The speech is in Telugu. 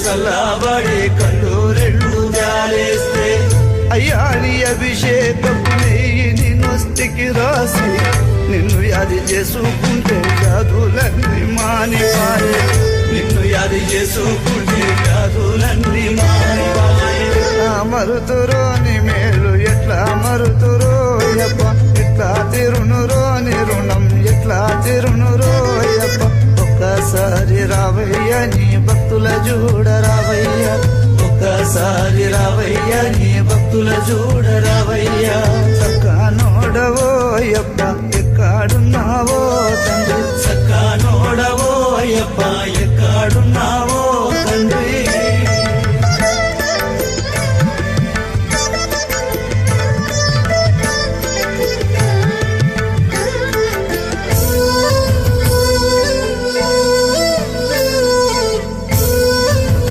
చల్లబడే కళ్ళు రెండు జాలేస్తే అయ్యాని అభిషేకపు నెయ్యిని నొస్తికి రాసి నిన్ను యాది చేసుకుంటే వ్యాధులన్నీ మానిపాయే నిన్ను యాది చేసుకుంటే వ్యాధులన్నీ మానిపాయే మరుతురోని మేలు ఎట్లా మరుతురోయప్ప ఎట్లా తిరునురోని రుణం ఎట్లా తిరునురోయప్ప ఒక్కసారి రావయ్య నీ భక్తుల చూడ రావయ్య ఒక్కసారి రావయ్య నీ భక్తుల చూడ రావయ్య చక్కా నోడవోయప్ప ఎక్కడున్నావో తండ్రి చక్కా నోడవోయప్ప ఎక్కడున్నావో